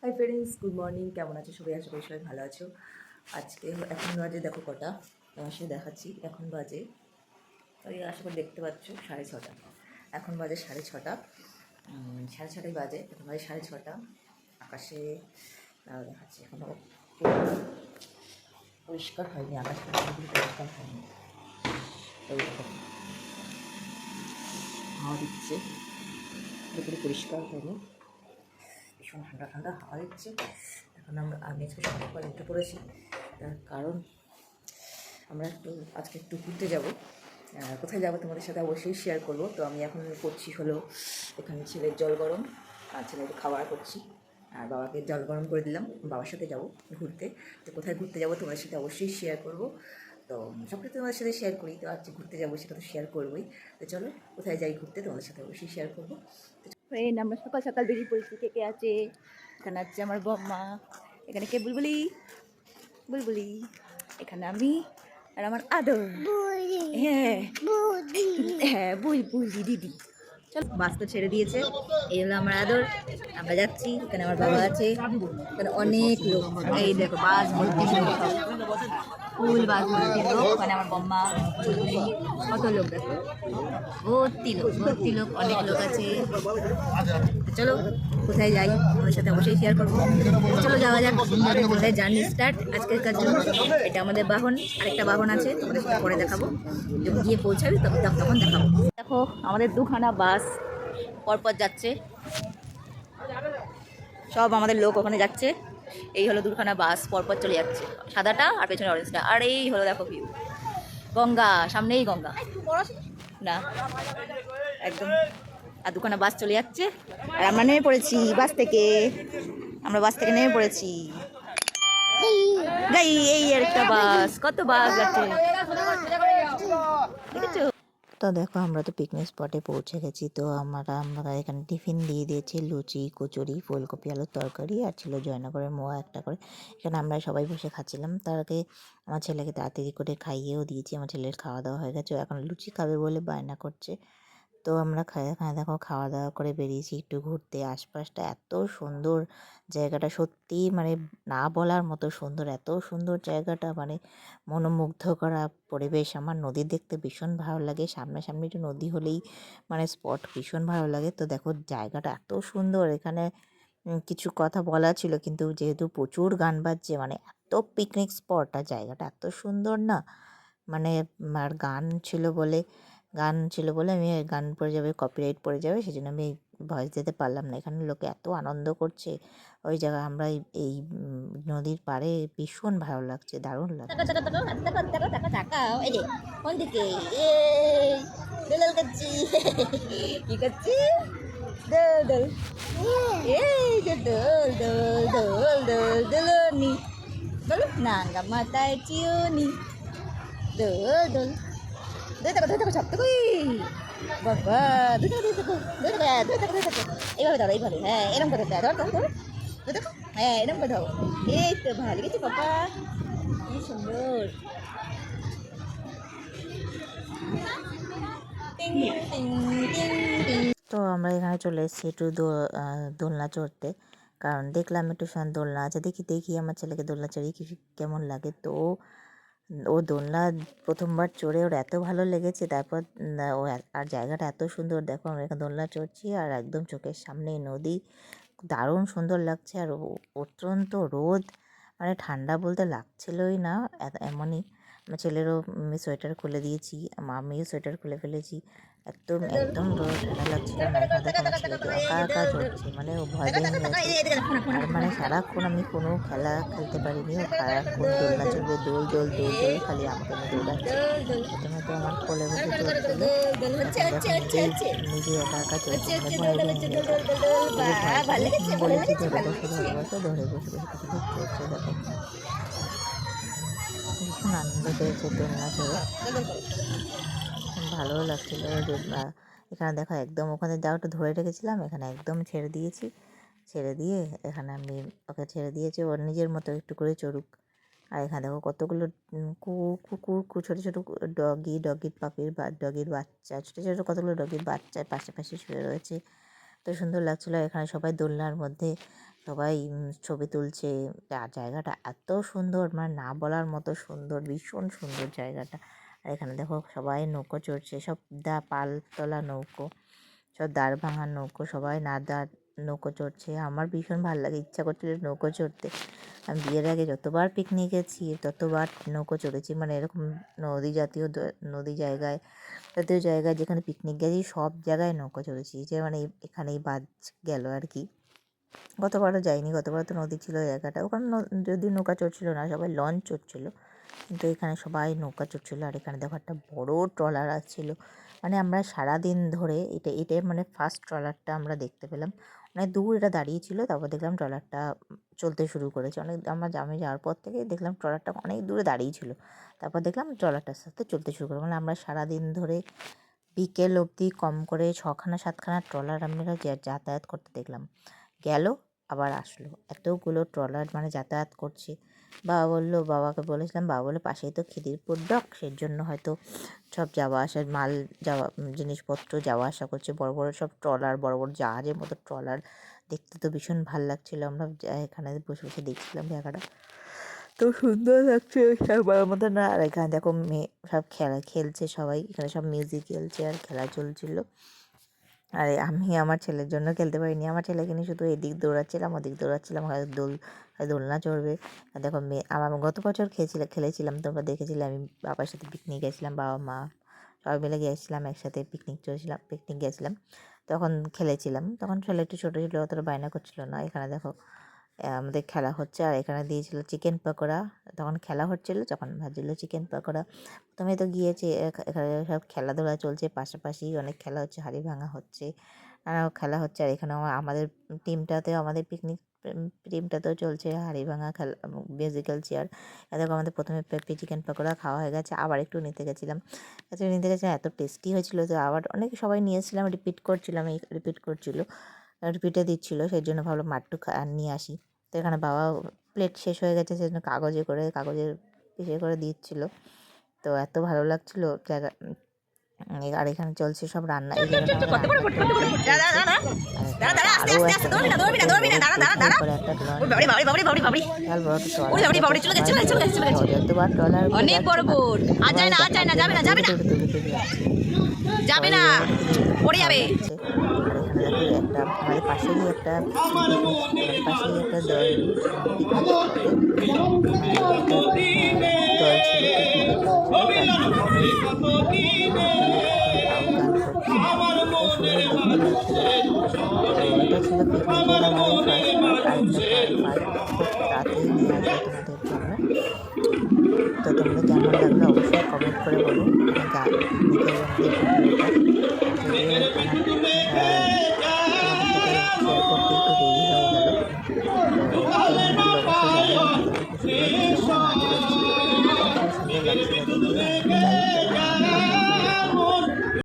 Hi friends, good morning. কেমন আছো সবাই? আশা করি সবাই ভালো আছো। আজকে এখন বাজে দেখো কটা, তোমার সাথে দেখাচ্ছি। এখন বাজে, ওই আশা করি দেখতে পাচ্ছ, 6:30। এখন বাজে 6:30, 6:30 বাজে। এখন বাজে 6:30। আকাশে দেখাচ্ছি এখনও পরিষ্কার হয়নি, আকাশটা পুরোপুরি পরিষ্কার হয়নি। ওই রকম হাওয়া দিচ্ছে, পুরোপুরি পরিষ্কার হয়নি। ভীষণ ঠান্ডা ঠান্ডা হাওয়া দিচ্ছে। এখন আমি আজকে সকাল উঠে পড়েছি, তার কারণ আমরা আজকে একটু ঘুরতে যাব। কোথায় যাবো তোমাদের সাথে অবশ্যই শেয়ার করব। তো আমি এখন করছি হলো এখানে ছেলের জল গরম, আর ছেলের খাবার করছি, আর বাবাকে জল গরম করে দিলাম। বাবার সাথে যাব ঘুরতে। তো কোথায় ঘুরতে যাব তোমাদের সাথে অবশ্যই শেয়ার করব। তো সব কিছু তোমাদের সাথে শেয়ার করি, তো আজকে ঘুরতে যাবো সেটা তো শেয়ার করবোই। তো চলো কোথায় যাই ঘুরতে, তোমাদের সাথে অবশ্যই শেয়ার করবো। ফ্রেন্ড, আমরা সকাল সকাল বেরিয়ে পড়েছি। কে কে আছে? এখানে আছে আমার বম্মা, এখানে কে বুলবুলি বুলবুলি, এখানে আমি, আর আমার আদর। হ্যাঁ হ্যাঁ, বুলবুলি দিদি। চলো, বাস তো ছেড়ে দিয়েছে। এই হলো আমার আদর, আমরা যাচ্ছি। এখানে আমার বাবা আছে, এখানে অনেক লোক। এই দেখো বাস ভর্তি লোক, ফুল বাস ভর্তি লোক। ওখানে আমার বম্মা, বুলবুলি, কত লোক দেখো, ভর্তি লোক ভর্তি লোক, অনেক লোক আছে। চলো কোথায় যাই ওদের সাথে অবশ্যই শেয়ার করবো। চলো যাওয়া যাক, কোথায় জার্নি স্টার্ট আজকের কাজ জন্য। এটা আমাদের বাহন, আরেকটা বাহন আছে, তোমাদের সাথে পরে দেখাবো। যখন গিয়ে পৌঁছাবি তখন দেখাবো। দেখো আমাদের দুখানা বাস পরপর যাচ্ছে, সব আমাদের লোক ওখানে যাচ্ছে। এই হলো দুখানা বাস পরপর চলে যাচ্ছে, সাদাটা আর পেছনে অরেঞ্জটা। আর এই হলো দেখো ভিউ, গঙ্গা, সামনেই গঙ্গা না একদম। আর দুখানা বাস চলে যাচ্ছে, আর আমরা নেমে পড়েছি বাস থেকে। আমরা বাস থেকে নেমে পড়েছি। এই একটা বাস, কত বাস যাচ্ছে দেখেছো? তো দেখো আমরা তো পিকনিক স্পটে পৌঁছে গেছি। তো আমরা এখানে টিফিন দিয়ে দিয়েছি, লুচি, কচুরি, ফুলকপি আলুর তরকারি, আর ছিল জয়নগরের মোয়া একটা করে। এখানে আমরা সবাই বসে খাচ্ছিলাম। তার আগে আমার ছেলেকে তাড়াতাড়ি করে খাইয়েও দিয়েছি। আমার ছেলের খাওয়া দাওয়া হয়ে গেছে, এখন লুচি খাবে বলে বায়না করছে। তো আমরা দেখো খাওয়া দাওয়া করে বেরিয়েছি একটু ঘুরতে। আশপাশটা এত সুন্দর, জায়গাটা সত্যি মানে না বলার মতো সুন্দর, এত সুন্দর জায়গাটা, মানে মনোমুগ্ধ করা পরিবেশ। আমার নদী দেখতে ভীষণ ভালো লাগে, সামনাসামনি একটু নদী হলেই মানে স্পট ভীষণ ভালো লাগে। তো দেখো জায়গাটা এত সুন্দর। এখানে কিছু কথা বলা ছিল, কিন্তু যেহেতু প্রচুর গান বাজছে, মানে এত পিকনিক স্পট আর জায়গাটা এত সুন্দর না, মানে আর গান ছিল বলে আমি গান পড়ে যাবে, কপিরাইট পড়ে যাবে, সেই জন্য আমি ভয়েস দিতে পারলাম না। এখানে লোকে এত আনন্দ করছে ওই জায়গায়। আমরা এই নদীর পাড়ে ভীষণ ভালো লাগছে, দারুণ লাগছে। কি করছি? দোল দোল, এই যে দোল দোল দোল দোল দোলনি, বলো নাঙ্গা মাথায় চিউনি, দোল দোল। ধরে থাকো সব তো কই বাবা, এইভাবে ধরো, এইভাবে, হ্যাঁ এরকম করে ধর ধর ধর, দেখো হ্যাঁ এরকম করে ধরো। এই তো ভালো গেছে বাবা, কি সুন্দর। তো আমরা এখানে চলে এসেছি একটু দোলনা চড়তে, কারণ দেখলাম একটু দোলনা আছে, দেখি দেখি আমার ছেলেকে দোলনা চড়িয়ে কেমন লাগে। তো ও দোলনা প্রথমবার চড়ে ওর এত ভালো লেগেছে। তারপর আর জায়গাটা এত সুন্দর, দেখো আমরা এখানে দোলনা চড়ছি আর একদম চোখের সামনেই নদী, দারুণ সুন্দর লাগছে। আর অত্যন্ত রোদ, মানে ঠান্ডা বলতে লাগছিলই না, এমনই। আমার ছেলেরও সোয়েটার খুলে দিয়েছি, আমিও সোয়েটার খুলে ফেলেছি। একদম একদম ঠান্ডা লাগছিল না। এখানে দেখো আমার ছেলেকে একা একা চড়ছে, মানে ও ভয় পেয়ে গেছে। আর মানে সারাক্ষণ আমি কোনো খেলা খেলতে পারিনি, ও সারাক্ষণ দোলনা চড়বে, দোল দোল দোল দোল, খালি আমাকে নিয়ে দৌড়াচ্ছে। প্রথমে তো আমার কোলে বসে চড়ছিল, এখন দেখো নিজে একা একা চড়ছে, মানে ভয় পেয়ে গেছে। বলেছি ধরে বসে বসে কিছুক্ষণ চড়ছে। দেখো ভীষণ আনন্দ পেয়েছে দোলনা চড়ে, ভালোও লাগছিল। এখানে দেখো একদম ওখানে যাও একটু ধরে রেখেছিলাম, এখানে একদম ছেড়ে দিয়েছি। ছেড়ে দিয়ে এখানে আমি ওকে ছেড়ে দিয়েছি, ওর নিজের মতো একটু করে চড়ুক। আর এখানে দেখো কতগুলো কুকুর, ছোটো ছোটো ডগির বাচ্চা, ছোটো ছোটো কতগুলো ডগির বাচ্চা পাশাপাশি শুয়ে রয়েছে। তো সুন্দর লাগছিলো। এখানে সবাই দোলনার মধ্যে সবাই ছবি তুলছে। আর জায়গাটা এত সুন্দর, মানে না বলার মতো সুন্দর, ভীষণ সুন্দর জায়গাটা। আর এখানে দেখো সবাই নৌকো চড়ছে, সব পালতোলা নৌকো, সব দাঁড় ভাঙা নৌকো, সবাই নৌকো চড়ছে। আমার ভীষণ ভালো লাগে, ইচ্ছা করছিল নৌকো চড়তে। আমি বিয়ের আগে যতবার পিকনিক গেছি ততবার নৌকো চড়েছি, মানে এরকম নদী জায়গায়, জাতীয় জায়গায় যেখানে পিকনিক গেছি সব জায়গায় নৌকো চড়েছি, যে মানে এখানেই বাদ গেল আর কি। গতবারও যাইনি, গতবার তো নদী ছিল জায়গাটা, ওখানে যদি নৌকা চড়ছিল না, সবাই লঞ্চ চড়ছিল, কিন্তু এখানে সবাই নৌকা চড়ছিল। আর এখানে দেখো একটা বড় ট্রলার আসছিল, মানে আমরা সারাদিন ধরে এটাই মানে ফার্স্ট ট্রলারটা আমরা দেখতে পেলাম। অনেক দূর এটা দাঁড়িয়ে ছিল, তারপর দেখলাম ট্রলারটা চলতে শুরু করেছে। আমি যাওয়ার পর থেকে দেখলাম ট্রলারটা অনেক দূরে দাঁড়িয়ে ছিল, তারপর দেখলাম ট্রলারটার সাথে চলতে শুরু করে। মানে আমরা সারাদিন ধরে বিকেল অবধি কম করে 6-7খানা ট্রলার আমরা যাতায়াত করতে দেখলাম। গেল আবার আসলো, এতগুলো ট্রলার মানে যাতায়াত করছে। বাবাকে বলেছিলাম, বাবা বলে পাশেই তো খিদিরপুর ডক, সেই জন্য হয়তো সব যাওয়া আসা জিনিসপত্র যাওয়া আসা করছে। বড় বড় সব ট্রলার, বড় বড় জাহাজের মতো ট্রলার, দেখতে তো ভীষণ ভাল লাগছিলো। আমরা এখানে বসে বসে দেখছিলাম জায়গাটা, তো সুন্দর লাগছে সবার মতো না। আর এখানে দেখো মেয়ে সব খেলছে, সবাই এখানে সব মিউজিক্যাল চেয়ার খেলা চলছিল। আর আমি আমার ছেলের জন্য খেলতে পারিনি, আমার ছেলেকে নিয়ে শুধু এদিক দৌড়াচ্ছিলাম ওদিক দৌড়াচ্ছিলাম, দোলনা চড়বে। আর দেখো আমার গত বছর খেলেছিলাম, তোমরা দেখেছিলে, আমি বাবার সাথে পিকনিক গেছিলাম, বাবা মা সবাই মিলে গিয়েছিলাম একসাথে, পিকনিক গেছিলাম, তখন খেলেছিলাম। তখন ছেলে একটু ছোটো ছিল, অতটা বায়না করছিল না। এখানে দেখো আমাদের খেলা হচ্ছে, আর এখানে দিয়েছিল চিকেন পকোড়া। তখন খেলা হচ্ছিলো, যখন ভাজছিল চিকেন পকোড়া। প্রথমে তো গিয়েছে, এখানে সব খেলাধুলা চলছে, পাশাপাশি অনেক খেলা হচ্ছে, হাঁড়ি ভাঙা হচ্ছে, খেলা হচ্ছে। আর এখানে আমাদের আমাদের পিকনিক টিমটাতেও চলছে হাঁড়ি ভাঙা খেলা, মিউজিক্যাল চেয়ার। দেখো আমাদের প্রথমে চিকেন পকোড়া খাওয়া হয়ে গেছে, আবার একটু নিতে গেছিলাম, এত টেস্টি হয়েছিল, তো আবার সবাই নিয়েছিলাম, রিপিট রিপিটে দিচ্ছিলো, সেই জন্য ভাবলাম একটু নিয়ে আসি। তো এখানে বাবা প্লেট শেষ হয়ে গেছে, সেজন্য কাগজের পিসে করে দিচ্ছিলো। তো এত ভালো লাগছিলো জায়গা। আর এখানে চলছে সব রান্না, এই জায়গাটা যতবার ট্রলার অনেক বড় বোট, আর যায় না যাবে না পড়ে যাবে। আর এখানে দেখো একটা আমাদের পাশেই একটা দল এটা ছিল পিকনিকের আমাদের রাতেই নিয়ে আসবো তোমাদের জন্য। তো তোমাদের কেমন লাগলো অবশ্যই কমেন্ট করে বলো। পিকনিকের আমাদের ভিডিওটা, যদিও আমার